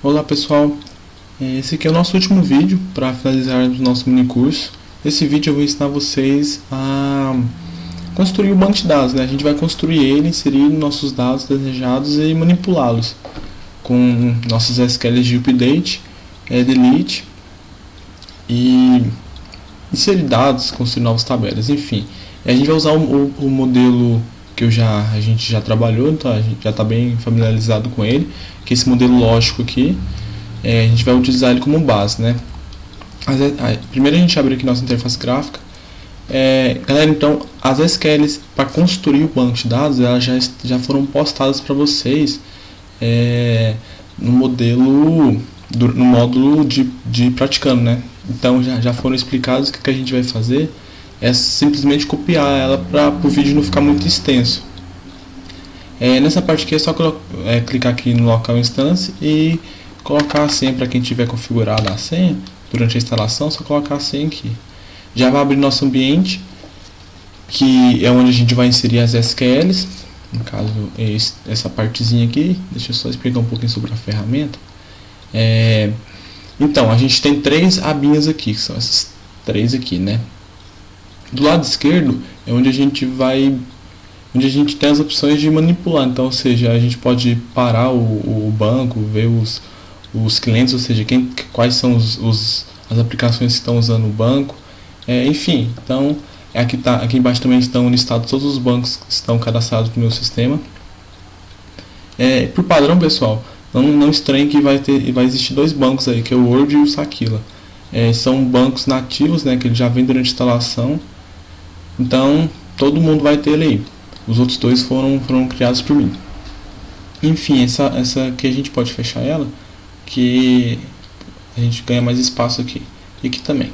Olá pessoal, esse aqui é o nosso último vídeo para finalizar o nosso mini curso. Nesse vídeo eu vou ensinar vocês a construir o banco de dados, né? A gente vai construir ele, inserir nossos dados desejados e manipulá-los com nossos SQLs de update, delete e inserir dados, construir novas tabelas, enfim. A gente vai usar o modelo que a gente já trabalhou, então a gente já está bem familiarizado com ele, que é esse modelo lógico aqui. A gente vai utilizar ele como base, né? Primeiro a gente abre aqui nossa interface gráfica. Galera, então as SQLs para construir o banco de dados, elas já foram postadas para vocês no módulo de praticando, né? Então já foram explicados. O que a gente vai fazer é simplesmente copiar ela para o vídeo não ficar muito extenso. Nessa parte aqui é só clicar aqui no local instance e colocar a senha. Para quem tiver configurado a senha durante a instalação, só colocar a senha aqui. Já vai abrir nosso ambiente, que é onde a gente vai inserir as SQLs. No caso, essa partezinha aqui. Deixa eu só explicar um pouquinho sobre a ferramenta. Então, a gente tem três abinhas aqui, que são essas três aqui, né? Do lado esquerdo é onde a gente tem as opções de manipular. Então, ou seja, a gente pode parar o banco, ver os clientes, ou seja, quais são as aplicações que estão usando o banco. Enfim, então aqui embaixo também estão listados todos os bancos que estão cadastrados no meu sistema. Por padrão, pessoal, não estranhe que vai existir dois bancos aí, que é o Word e o Sakila. São bancos nativos, né, que ele já vem durante a instalação. Então todo mundo vai ter ele aí. Os outros dois foram criados por mim. Enfim, essa aqui a gente pode fechar ela, que a gente ganha mais espaço aqui. E aqui também.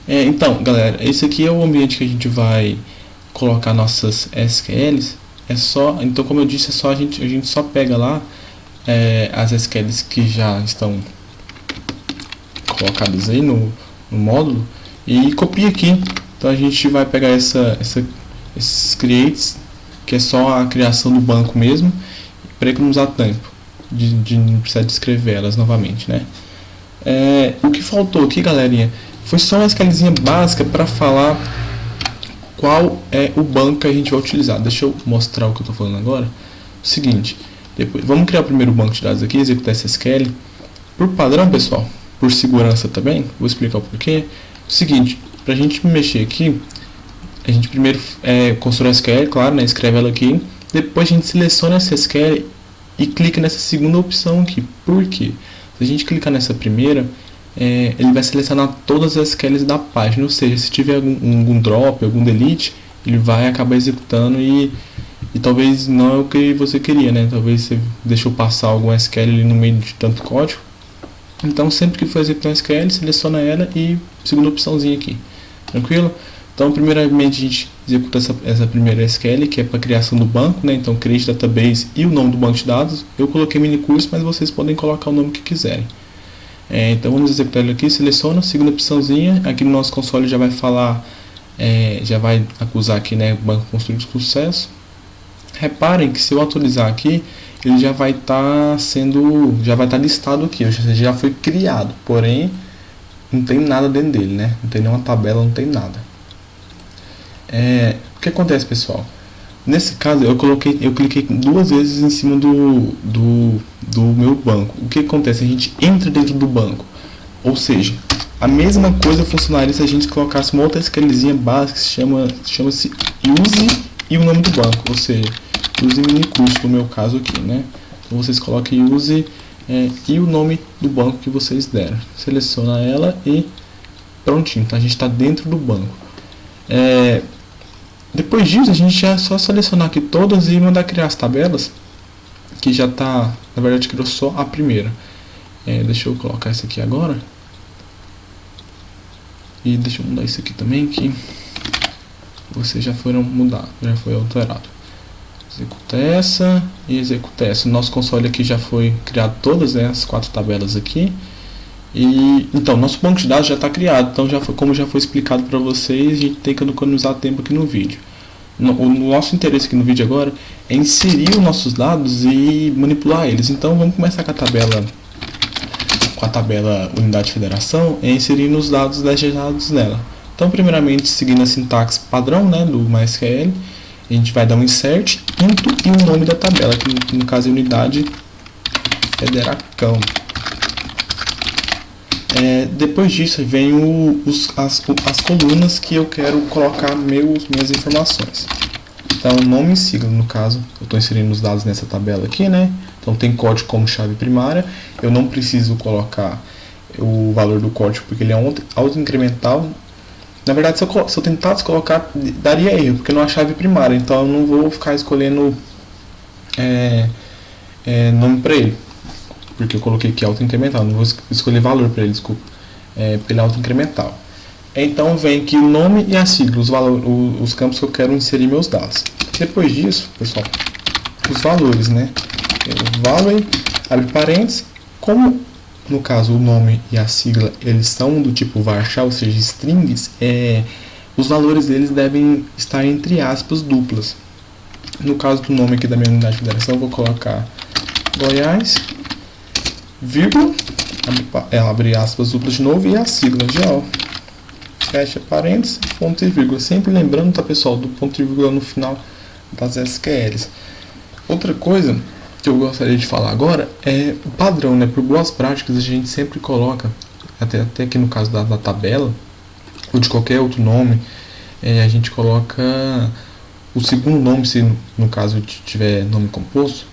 Então, galera, esse aqui é o ambiente que a gente vai colocar nossas SQLs. Então, como eu disse, a gente só pega lá as SQLs que já estão colocadas aí no módulo e copia aqui. Então a gente vai pegar esses creates, que é só a criação do banco mesmo, para economizar tempo de não precisar descrever elas novamente, né? O que faltou aqui, galerinha, foi só uma SQLzinha básica para falar qual é o banco que a gente vai utilizar. Deixa eu mostrar o que eu estou falando agora. O seguinte, vamos criar o primeiro banco de dados aqui, executar essa SQL. Por padrão, pessoal, por segurança também, vou explicar o porquê. O seguinte, para a gente mexer aqui, a gente primeiro constrói a SQL, claro, né, escreve ela aqui. Depois a gente seleciona essa SQL e clica nessa segunda opção aqui. Por quê? Se a gente clicar nessa primeira, ele vai selecionar todas as SQLs da página. Ou seja, se tiver algum drop, algum delete, ele vai acabar executando e talvez não é o que você queria, né? Talvez você deixou passar algum SQL ali no meio de tanto código. Então sempre que for executar uma SQL, seleciona ela e segunda opçãozinha aqui. Tranquilo? Então primeiramente a gente executa essa primeira SQL, que é para criação do banco, né? Então create database e o nome do banco de dados. Eu coloquei mini curso, mas vocês podem colocar o nome que quiserem. Então vamos executar ele aqui, seleciona, segunda opçãozinha. Aqui no nosso console já vai falar, já vai acusar aqui, né, banco construído com sucesso. Reparem que se eu atualizar aqui, ele já vai estar listado aqui, já foi criado, porém não tem nada dentro dele, né? Não tem nenhuma tabela, não tem nada. O que acontece, pessoal? Nesse caso eu cliquei duas vezes em cima do meu banco. O que acontece? A gente entra dentro do banco, ou seja, a mesma coisa funcionaria se a gente colocasse uma outra SQLzinha básica que chama-se use e o nome do banco, ou seja, use mini curso no meu caso aqui, né? Então vocês coloquem use e o nome do banco que vocês deram. Seleciona ela e prontinho, então a gente está dentro do banco. Depois disso a gente é só selecionar aqui todas e mandar criar as tabelas, que já está, na verdade criou só a primeira. Deixa eu colocar isso aqui agora. E deixa eu mudar isso aqui também, que vocês já foram mudar, já foi alterado. Executa essa e executa essa. O nosso console aqui já foi criado todas, né, as 4 tabelas aqui. Então, nosso banco de dados já está criado. Então, como já foi explicado para vocês, a gente tem que economizar tempo aqui no vídeo. O nosso interesse aqui no vídeo agora é inserir os nossos dados e manipular eles. Então, vamos começar com a tabela com a tabela unidade de federação é inserindo os dados legerados nela. Então, primeiramente, seguindo a sintaxe padrão, né, do MySQL, a gente vai dar um insert, into e o nome da tabela, que no caso é unidade federacão. Depois disso vem as colunas que eu quero colocar minhas informações. Então, nome e sigla, no caso, eu estou inserindo os dados nessa tabela aqui, né? Então, tem código como chave primária. Eu não preciso colocar o valor do código porque ele é auto-incremental. Na verdade, se eu tentasse colocar, daria erro, porque não é a chave primária. Então, eu não vou ficar escolhendo nome para ele, porque eu coloquei aqui auto-incremental. Não vou escolher valor para ele, desculpa. Porque ele é auto-incremental. Então, vem aqui o nome e a sigla, os campos que eu quero inserir meus dados. Depois disso, pessoal, os valores, né? O value, abre parênteses, como no caso o nome e a sigla eles são do tipo varchar, ou seja, strings, os valores deles devem estar entre aspas duplas. No caso do nome aqui da minha unidade de federação, eu vou colocar Goiás, vírgula, abre aspas duplas de novo, e a sigla geral, fecha parênteses, ponto e vírgula. Sempre lembrando, tá, pessoal, do ponto e vírgula no final das SQLs. Outra coisa que eu gostaria de falar agora é o padrão, né? Por boas práticas, a gente sempre coloca, até aqui no caso da tabela, ou de qualquer outro nome, a gente coloca o segundo nome, se no caso tiver nome composto,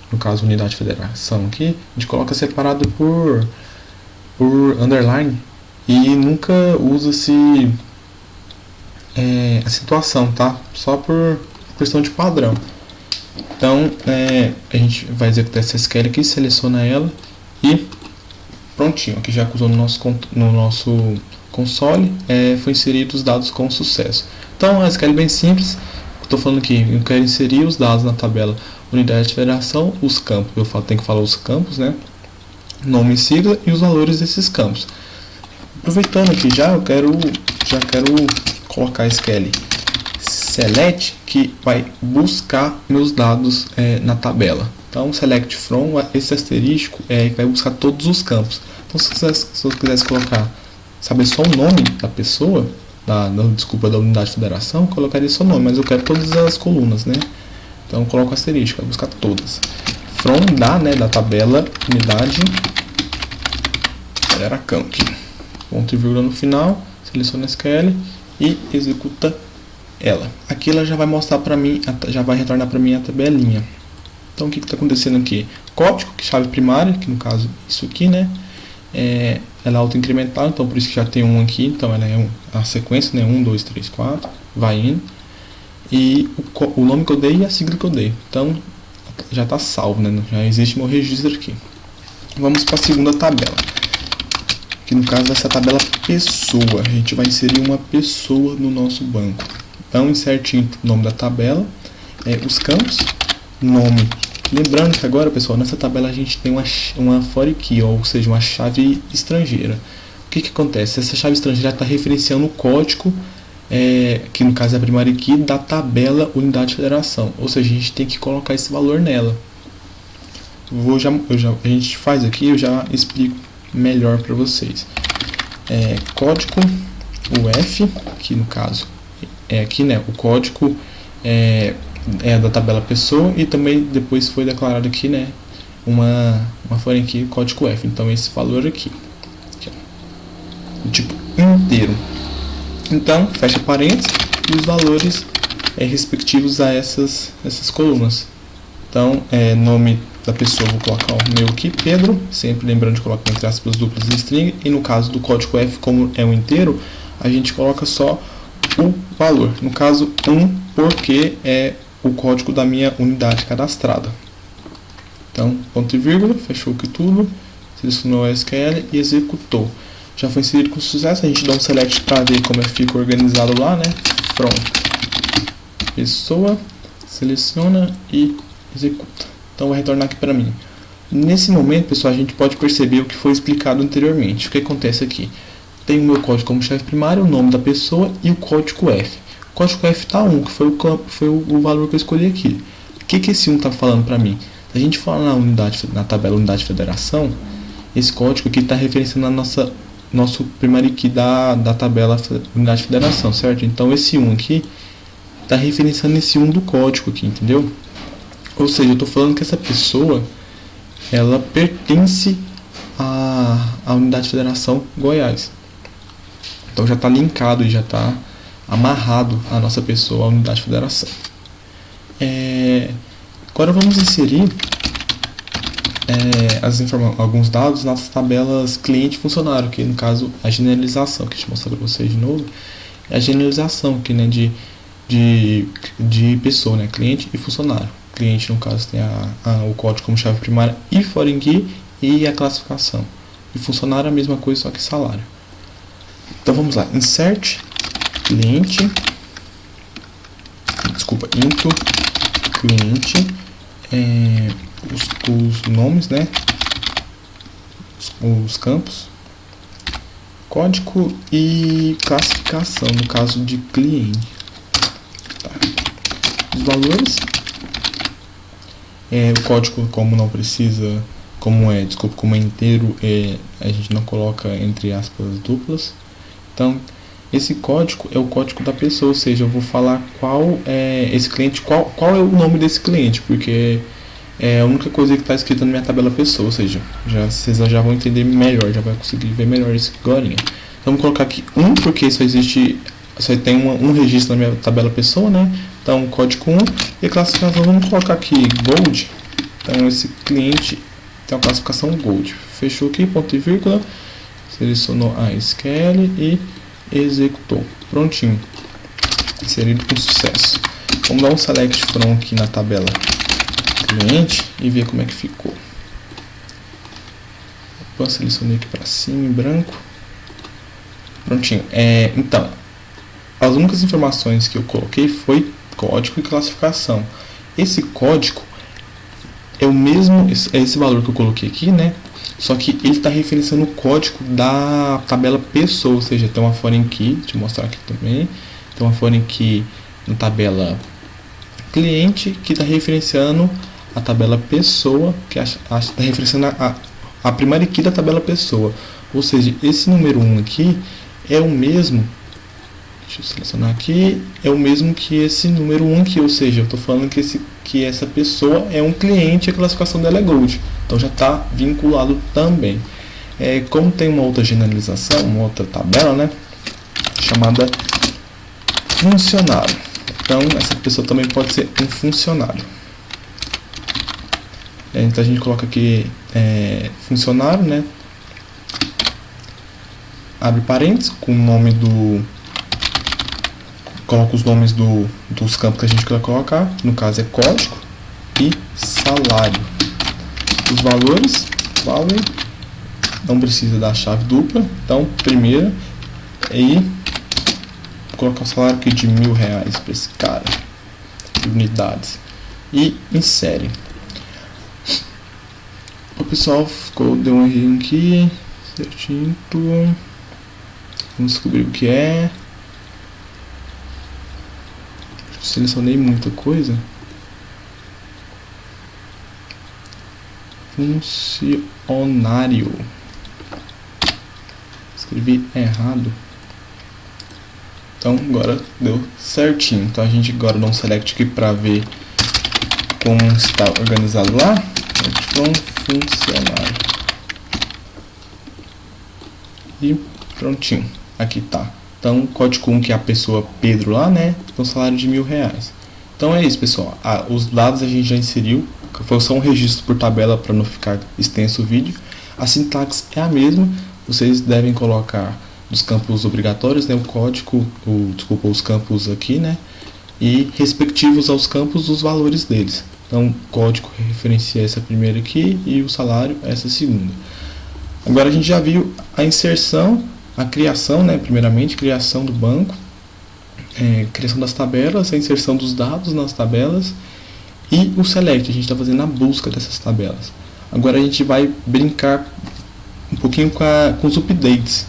no caso unidade de federação aqui, a gente coloca separado por underline, e nunca usa-se a situação, tá? Só por questão de padrão. Então, a gente vai executar essa SQL aqui, seleciona ela e prontinho. Aqui já usou no nosso console, foi inserido os dados com sucesso. Então, a SQL é bem simples. Estou falando aqui, eu quero inserir os dados na tabela unidade de federação, os campos. Eu tenho que falar os campos, né? Nome e sigla e os valores desses campos. Aproveitando aqui já quero colocar SQL select, que vai buscar meus dados na tabela. Então, select from, esse asterisco vai buscar todos os campos. Então, se eu quisesse saber só o nome da pessoa, da unidade de federação, eu colocaria só o nome, mas eu quero todas as colunas, né? Então, eu coloco asterisco, vai buscar todas. From da tabela unidade federação aqui. Ponto e vírgula no final, seleciona SQL e executa ela. Aqui ela já vai mostrar para mim, já vai retornar para mim a tabelinha. Então, o que está acontecendo aqui? Código, que é chave primária, que no caso isso aqui, né? Ela é auto-incremental, então por isso que já tem um aqui. Então, ela é a sequência, né? 1, 2, 3, 4, vai indo. E o nome que eu dei e a sigla que eu dei. Então, já está salvo, né? Já existe meu registro aqui. Vamos para a segunda tabela. Que no caso dessa tabela pessoa, a gente vai inserir uma pessoa no nosso banco. Então, inserte o nome da tabela, os campos, nome. Lembrando que agora, pessoal, nessa tabela a gente tem uma foreign key, ou seja, uma chave estrangeira. O que acontece? Essa chave estrangeira está referenciando o código, que no caso é a primária key, da tabela unidade de federação. Ou seja, a gente tem que colocar esse valor nela. A gente faz aqui, eu já explico melhor para vocês. Código UF, que no caso aqui, né, o código é da tabela pessoa, e também depois foi declarado aqui, né, uma foreign key código F. Então esse valor aqui o tipo inteiro. Então fecha parênteses e os valores respectivos a essas colunas. Então nome da pessoa, vou colocar o meu aqui, Pedro, sempre lembrando de colocar entre aspas duplas e string, e no caso do código F, como é um inteiro, a gente coloca só o valor, no caso 1, porque é o código da minha unidade cadastrada. Então, ponto e vírgula, fechou aqui tudo, selecionou a SQL e executou. Já foi inserido com sucesso, a gente dá um select para ver como fica organizado lá, né? From pessoa, seleciona e executa. Então vai retornar aqui para mim. Nesse momento, pessoal, a gente pode perceber o que foi explicado anteriormente. O que acontece aqui? Tem o meu código como chave primária, o nome da pessoa e o código F. O código F está 1, que foi o valor que eu escolhi aqui. O que esse 1 está falando para mim? Se a gente falar na tabela unidade de federação, esse código aqui está referenciando a nosso primary key da tabela unidade de federação, certo? Então esse 1 aqui está referenciando esse 1 do código aqui, entendeu? Ou seja, eu estou falando que essa pessoa, ela pertence à unidade de federação Goiás. Então já está linkado e já está amarrado a nossa pessoa à unidade de federação. Agora vamos inserir alguns dados nas tabelas cliente e funcionário, que no caso a generalização, que deixa eu mostrar para vocês de novo, é a generalização aqui, né, de pessoa, né, cliente e funcionário. Cliente, no caso, tem o código como chave primária e foreign key e a classificação. E funcionário é a mesma coisa, só que salário. Então vamos lá, insert cliente, into cliente, os nomes, né, os campos, código e classificação, no caso de cliente. Tá. Os valores, o código, como não precisa, como é inteiro, a gente não coloca entre aspas duplas. Então esse código é o código da pessoa, ou seja, eu vou falar qual é esse cliente, qual é o nome desse cliente, porque é a única coisa que está escrita na minha tabela pessoa, ou seja, vocês já vão entender melhor, já vai conseguir ver melhor isso agora. Então vamos colocar aqui 1, porque só tem um registro na minha tabela pessoa, né? Então código 1 e a classificação, vamos colocar aqui Gold. Então esse cliente tem a classificação Gold. Fechou aqui, ponto e vírgula, selecionou a SQL e executou. Prontinho. Inserido com sucesso. Vamos dar um select from aqui na tabela cliente e ver como é que ficou. Opa, selecionei aqui para cima em branco. Prontinho. Então, as únicas informações que eu coloquei foi código e classificação. Esse código é o mesmo, esse valor que eu coloquei aqui, né? Só que ele está referenciando o código da tabela pessoa, ou seja, tem uma foreign key, deixa eu mostrar aqui também, tem uma foreign key na tabela cliente que está referenciando a tabela pessoa, que está referenciando a primeira key da tabela pessoa. Ou seja, esse número 1 aqui é o mesmo, deixa eu selecionar aqui, é o mesmo que esse número 1 aqui, ou seja, eu estou falando que essa pessoa é um cliente e a classificação dela é Gold. Então já está vinculado também. Como tem uma outra generalização, uma outra tabela, né, chamada funcionário. Então essa pessoa também pode ser um funcionário. Então a gente coloca aqui funcionário, né, abre parênteses com o nome coloca os nomes dos campos que a gente quer colocar, no caso é código e salário. Os valores, não precisa da chave dupla, então primeira, e vou colocar o salário aqui de R$1.000 para esse cara, unidades, e insere. O pessoal deu um errinho aqui, certinho, vamos descobrir o que é. Selecionei muita coisa. Funcionário. Escrevi errado. Então agora deu certinho. Então a gente agora dá um select aqui para ver como está organizado lá. Funcionário. E prontinho. Aqui tá. Então, código 1, que é a pessoa Pedro lá, né? Então, salário de R$1.000. Então é isso, pessoal. Os dados a gente já inseriu. Foi só um registro por tabela para não ficar extenso o vídeo. A sintaxe é a mesma. Vocês devem colocar os campos obrigatórios, né? O código, os campos aqui, né? E respectivos aos campos, os valores deles. Então, o código referencia essa primeira aqui e o salário essa segunda. Agora a gente já viu a inserção, a criação, né? Primeiramente, criação do banco, criação das tabelas, a inserção dos dados nas tabelas e o select, a gente está fazendo a busca dessas tabelas. Agora a gente vai brincar um pouquinho com os updates.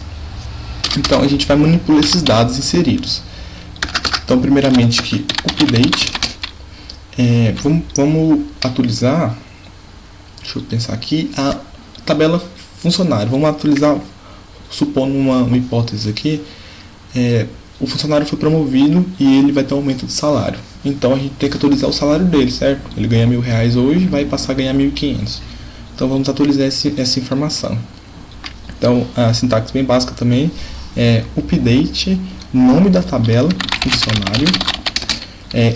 Então a gente vai manipular esses dados inseridos. Então, primeiramente aqui, update, vamos atualizar, deixa eu pensar aqui, a tabela funcionário. Vamos atualizar, supondo uma hipótese aqui, o funcionário foi promovido e ele vai ter um aumento de salário. Então a gente tem que atualizar o salário dele, certo? Ele ganha R$1.000 hoje, vai passar a ganhar 1.500. Então vamos atualizar essa informação. Então a sintaxe bem básica também é update, nome da tabela, funcionário,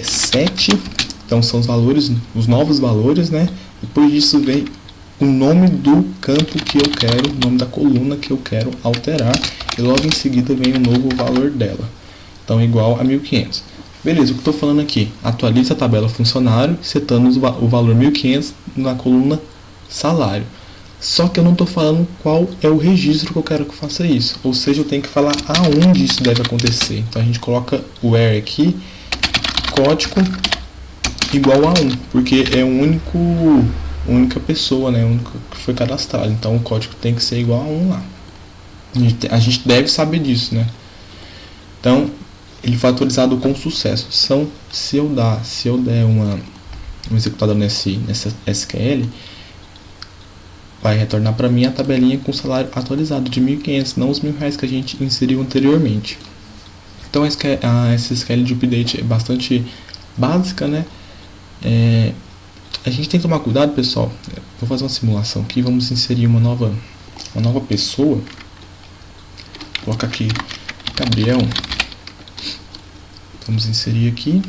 set, então são os valores, os novos valores, né? Depois disso vem o nome do campo que eu quero, o nome da coluna que eu quero alterar, e logo em seguida vem o novo valor dela. Então igual a 1.500. Beleza, o que eu estou falando aqui? Atualiza a tabela funcionário, setando o valor 1.500 na coluna salário. Só que eu não estou falando qual é o registro que eu quero que faça isso. Ou seja, eu tenho que falar aonde isso deve acontecer. Então a gente coloca o where aqui, código igual a 1, porque é a única pessoa, né, única que foi cadastrada. Então o código tem que ser igual a 1 lá. A gente deve saber disso, né? Então ele foi atualizado com sucesso. Se eu der uma executada nessa SQL, vai retornar para mim a tabelinha com o salário atualizado de 1.500, não os R$1.000 que a gente inseriu anteriormente. Então essa SQL de update é bastante básica, né? A gente tem que tomar cuidado, pessoal. Vou fazer uma simulação aqui. Vamos inserir uma nova pessoa. Vou colocar aqui Gabriel. Vamos inserir aqui.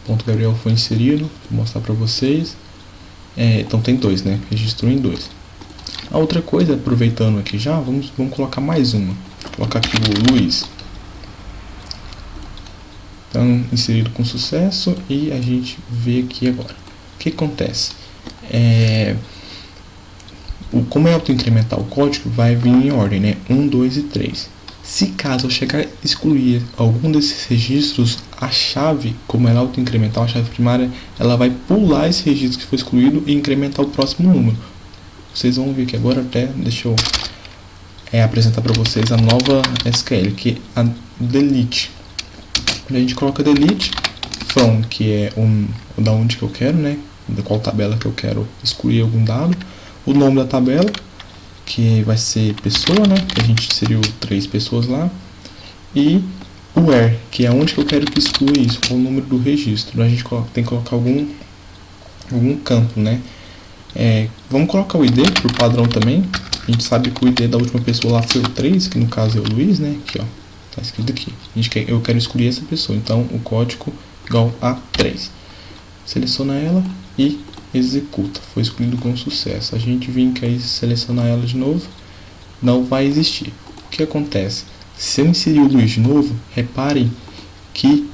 Ponto Gabriel foi inserido. Vou mostrar para vocês. Então tem 2, né? Registrou em 2. A outra coisa, aproveitando aqui já, vamos colocar mais uma. Vou colocar aqui o Luiz. Então, inserido com sucesso, e a gente vê aqui agora. O que acontece? Como é autoincrementar o código, vai vir em ordem, né? 1, 2 e 3. Se caso eu chegar a excluir algum desses registros, a chave, como ela é autoincremental, a chave primária, ela vai pular esse registro que foi excluído e incrementar o próximo número. Vocês vão ver que agora até, deixa eu apresentar para vocês a nova SQL, que é a delete. A gente coloca delete from, que é da onde que eu quero, né? Da qual tabela que eu quero excluir algum dado. O nome da tabela, que vai ser pessoa, né? Que a gente inseriu 3 pessoas lá. E o where, que é onde que eu quero que exclua isso, qual o número do registro. A gente tem que colocar algum campo, né? Vamos colocar o ID por padrão também. A gente sabe que o ID da última pessoa lá foi o 3, que no caso é o Luiz, né? Aqui, ó. Tá escrito aqui. Eu quero excluir essa pessoa. Então o código igual a 3. Seleciona ela e executa. Foi excluído com sucesso. A gente vem aqui selecionar ela de novo. Não vai existir. O que acontece? Se eu inserir o Luiz de novo, reparem que...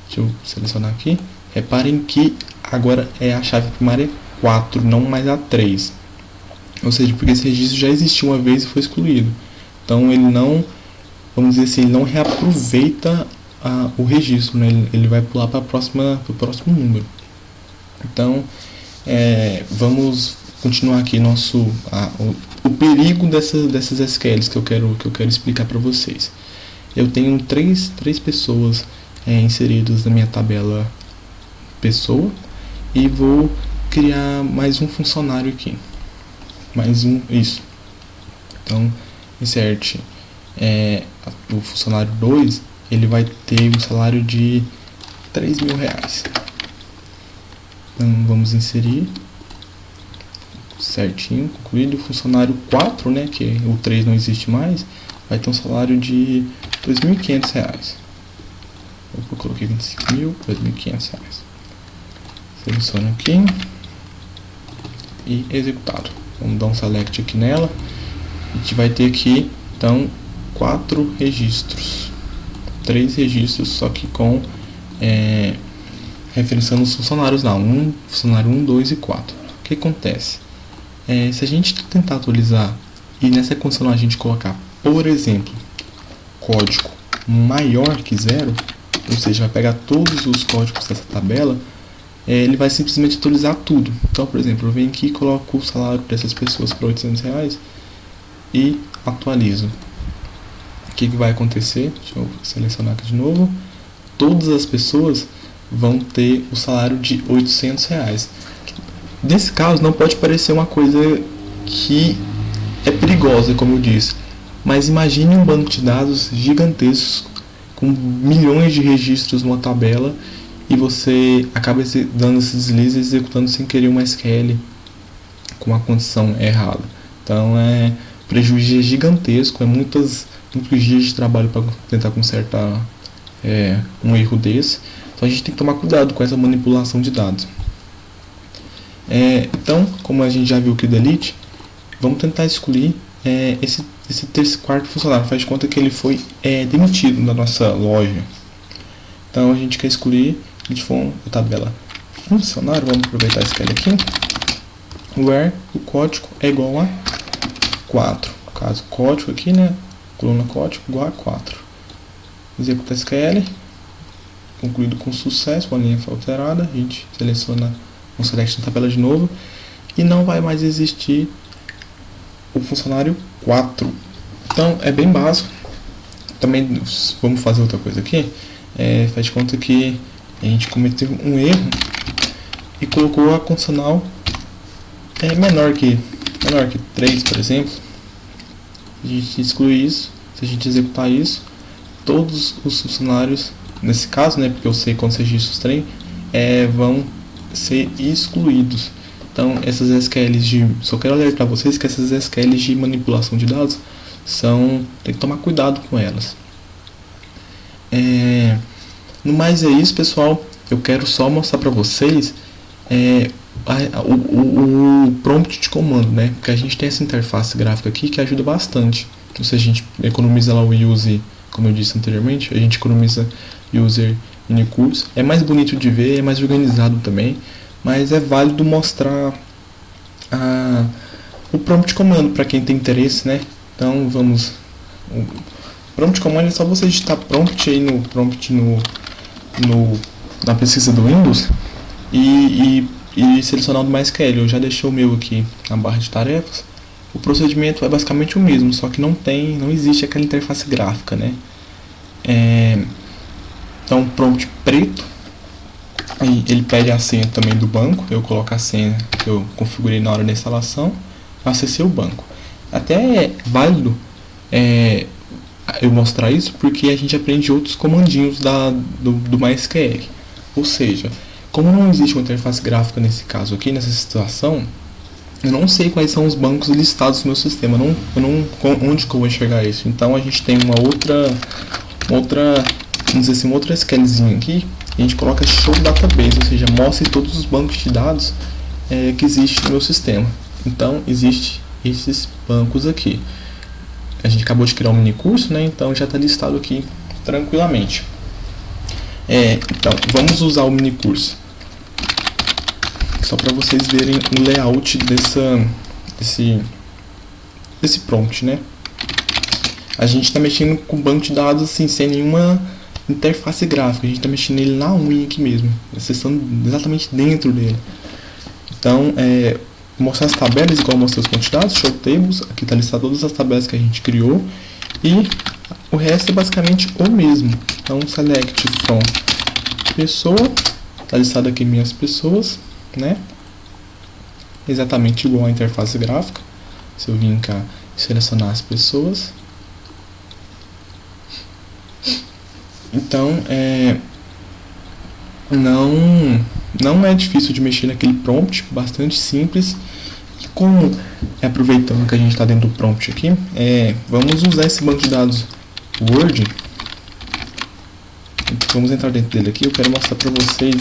Deixa eu selecionar aqui. Reparem que agora a chave primária 4, não mais a 3. Ou seja, porque esse registro já existiu uma vez e foi excluído. Então ele não... Vamos dizer assim, ele não reaproveita o registro, né? Ele vai pular para o próximo número. Então, vamos continuar aqui o perigo dessas SQLs que eu quero explicar para vocês. Eu tenho três pessoas inseridas na minha tabela pessoa e vou criar mais um funcionário aqui. Isso. Então, insert o funcionário 2, ele vai ter um salário de R$3.000. Então vamos inserir certinho, concluído. O funcionário 4, né, que o 3 não existe mais, vai ter um salário de R$2.500. Eu coloquei 25.000, R$2.500. Seleciona aqui e executado. Vamos dar um select aqui nela. A gente vai ter aqui então 4 registros, 3 registros, só que com referenciando os funcionários lá, funcionário 1, 2 e 4. O que acontece? Se a gente tentar atualizar e nessa condição a gente colocar, por exemplo, código maior que 0, ou seja, vai pegar todos os códigos dessa tabela, ele vai simplesmente atualizar tudo. Então, por exemplo, eu venho aqui e coloco o salário dessas pessoas para R$800 e atualizo. O que vai acontecer? Deixa eu selecionar aqui de novo. Todas as pessoas vão ter o salário de R$800. Nesse caso, não pode parecer uma coisa que é perigosa, como eu disse. Mas imagine um banco de dados gigantesco, com milhões de registros numa tabela, e você acaba dando esses deslizes e executando sem querer uma SQL com a condição errada. Então o prejuízo é gigantesco, é muitos dias de trabalho para tentar consertar um erro desse. Então a gente tem que tomar cuidado com essa manipulação de dados. Então, como a gente já viu aqui o delete, vamos tentar excluir esse quarto funcionário. Faz de conta que ele foi demitido da nossa loja. Então a gente quer excluir, a gente for a tabela funcionário, vamos aproveitar esse SQL aqui, where o código é igual a 4. No caso, código aqui, né? Coluna código igual a 4. Executa SQL, concluído com sucesso, a linha foi alterada, a gente seleciona um select na tabela de novo e não vai mais existir o funcionário 4. Então é bem básico. Também vamos fazer outra coisa aqui. Faz de conta que a gente cometeu um erro e colocou a condicional menor que 3, por exemplo. A gente exclui isso. Se a gente executar isso, todos os funcionários, nesse caso, né, porque eu sei quantos registros tem, vão ser excluídos. Então essas SQLs só quero alertar vocês que essas SQLs de manipulação de dados tem que tomar cuidado com elas. No mais é isso, pessoal. Eu quero só mostrar para vocês o prompt de comando, né? Porque a gente tem essa interface gráfica aqui que ajuda bastante. Então, se a gente economiza lá o use, como eu disse anteriormente, a gente economiza user minicurso. É mais bonito de ver, é mais organizado também, mas é válido mostrar o prompt de comando para quem tem interesse, né? Então vamos. O prompt de comando é só você digitar prompt aí no prompt na pesquisa do Windows e selecionar o do MySQL. Eu já deixei o meu aqui na barra de tarefas. O procedimento é basicamente o mesmo, só que não existe aquela interface gráfica, né? Então prompt preto, aí ele pede a senha também do banco. Eu coloco a senha que eu configurei na hora da instalação, acessei o banco. Até é válido eu mostrar isso porque a gente aprende outros comandinhos do MySQL. Ou seja, como não existe uma interface gráfica nesse caso aqui, nessa situação, eu não sei quais são os bancos listados no meu sistema, onde que eu vou enxergar isso. Então a gente tem uma outra vamos dizer assim, uma outra SQLzinha aqui, e a gente coloca show database, ou seja, mostre todos os bancos de dados que existem no meu sistema. Então existe esses bancos aqui. A gente acabou de criar um mini curso, né? Então já está listado aqui tranquilamente. Então vamos usar o mini curso só para vocês verem o layout desse prompt, né? A gente está mexendo com o banco de dados assim, sem nenhuma interface gráfica. A gente está mexendo nele na unha aqui mesmo, acessando exatamente dentro dele. Então mostrar as tabelas igual mostrei os quantidades, show tables, aqui está listado todas as tabelas que a gente criou e o resto é basicamente o mesmo. Então select from pessoa, está listado aqui minhas pessoas, né? Exatamente igual a interface gráfica. Se eu vim cá selecionar as pessoas, então não é difícil de mexer naquele prompt, bastante simples. E como aproveitando que a gente está dentro do prompt aqui, vamos usar esse banco de dados Word. Vamos entrar dentro dele aqui. Eu quero mostrar para vocês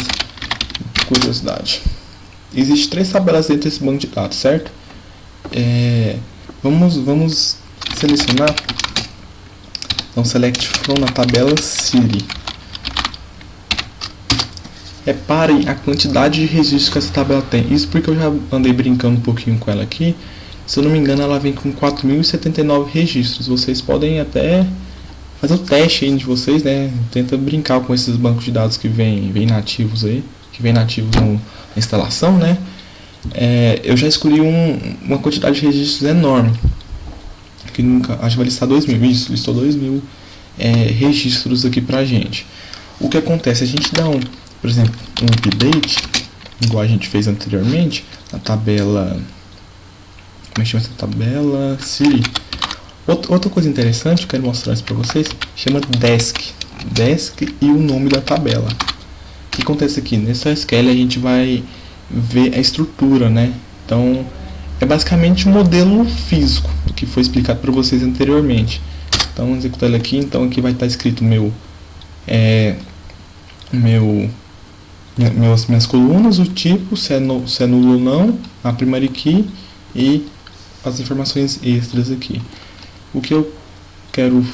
curiosidade. Existem 3 tabelas dentro desse banco de dados, certo? Vamos selecionar. Então select from na tabela City. Reparem a quantidade de registros que essa tabela tem. Isso porque eu já andei brincando um pouquinho com ela aqui. Se eu não me engano, ela vem com 4.079 registros. Vocês podem até fazer o teste aí de vocês, né? Tenta brincar com esses bancos de dados que vem nativos aí, que vem nativos na instalação, né? Eu já escolhi uma quantidade de registros enorme. Que nunca, acho que vai listar 2.000. Isso, listou 2.000 registros aqui pra gente. O que acontece? A gente dá por exemplo, um update, igual a gente fez anteriormente, na tabela mexer nessa tabela. Siri. Outra coisa interessante, eu quero mostrar isso para vocês, chama Desk. Desk e o nome da tabela. O que acontece aqui? Nessa SQL a gente vai ver a estrutura, né? Então, é basicamente um modelo físico que foi explicado para vocês anteriormente. Então, vamos executar ele aqui. Então, aqui vai estar escrito minhas colunas, o tipo, se é nulo ou não, a primary key e as informações extras aqui. O que eu quero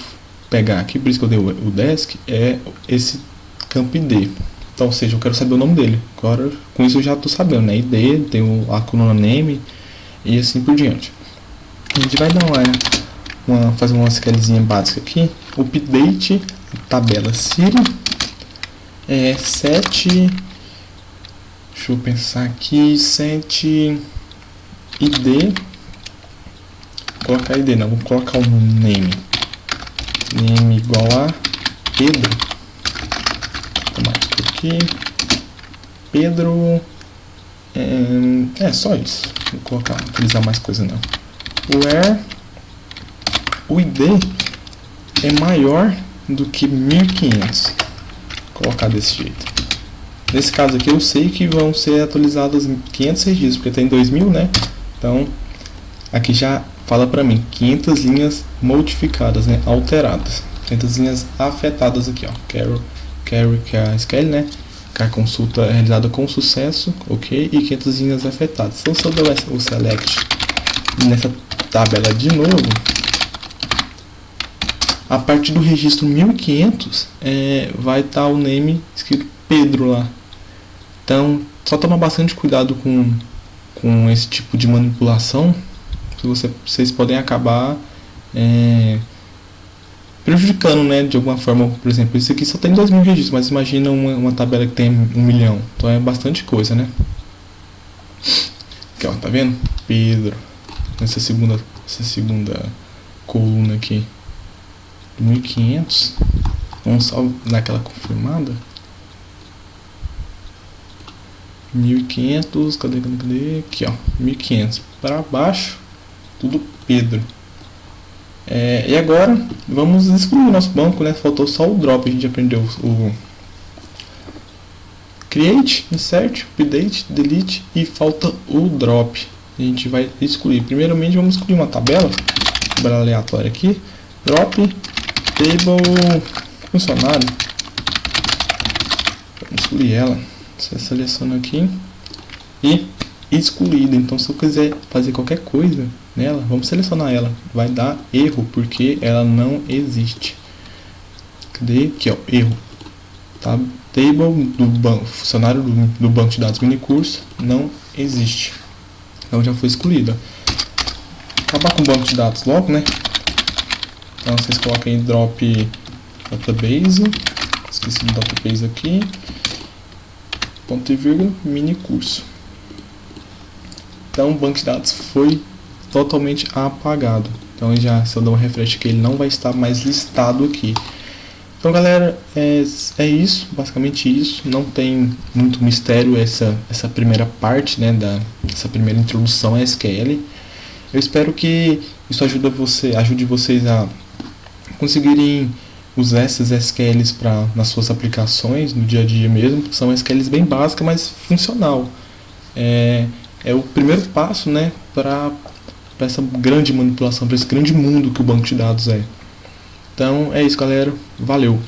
pegar aqui, por isso que eu dei o desk, é esse campo ID. Então, ou seja, eu quero saber o nome dele. Agora, com isso eu já estou sabendo, né? ID, tem a coluna name e assim por diante. A gente vai dar fazer uma SQLzinha básica aqui. Update, tabela Siri, set, deixa eu pensar aqui, set ID, colocar ID, não, vou colocar um name igual a Pedro, automático aqui, Pedro, só isso, não vou utilizar mais coisa não. Where o ID é maior do que 1500, vou colocar desse jeito. Nesse caso aqui eu sei que vão ser atualizados 500 registros, porque tem 2000, né? Então aqui já fala para mim 500 linhas modificadas, né? Alteradas, 500 linhas afetadas aqui, ó. Carry que é a SQL, né? Que a consulta é realizada com sucesso, ok? E 500 linhas afetadas. Então se eu der o select nessa tabela de novo, a partir do registro 1500 vai estar o name escrito Pedro lá. Então só tomar bastante cuidado com esse tipo de manipulação, que vocês podem acabar prejudicando, né, de alguma forma. Por exemplo, isso aqui só tem 2000 registros, mas imagina uma tabela que tem 1 milhão, então é bastante coisa, né? Aqui, ó, tá vendo? Pedro, essa segunda coluna aqui, 1500. Vamos só dar aquela confirmada. 1500, cadê? Aqui, ó, 1500 para baixo, tudo Pedro. E agora vamos excluir o nosso banco, né? Faltou só o drop. A gente aprendeu o create, insert, update, delete e falta o drop. A gente vai excluir. Primeiramente vamos excluir uma tabela aleatória aqui. Drop table funcionário. Vamos excluir ela. Você seleciona aqui e excluída. Então se eu quiser fazer qualquer coisa nela, vamos selecionar ela, vai dar erro porque ela não existe. Cadê? Aqui, ó, erro, tá? Table do banco, funcionário do banco de dados mini curso não existe, então já foi excluída. Acabar com o banco de dados logo, né? Então vocês coloquem aí drop database, esqueci do database aqui, ponto e vírgula, mini curso. Então o banco de dados foi totalmente apagado. Então se eu der um refresh aqui, ele não vai estar mais listado aqui. Então galera, é isso, basicamente isso. Não tem muito mistério essa primeira parte, né, essa primeira introdução à SQL. Eu espero que isso ajude vocês a conseguirem usar essas SQLs nas suas aplicações, no dia a dia mesmo. São SQLs bem básicas, mas funcional. É o primeiro passo, né, para essa grande manipulação, para esse grande mundo que o banco de dados é. Então é isso, galera. Valeu!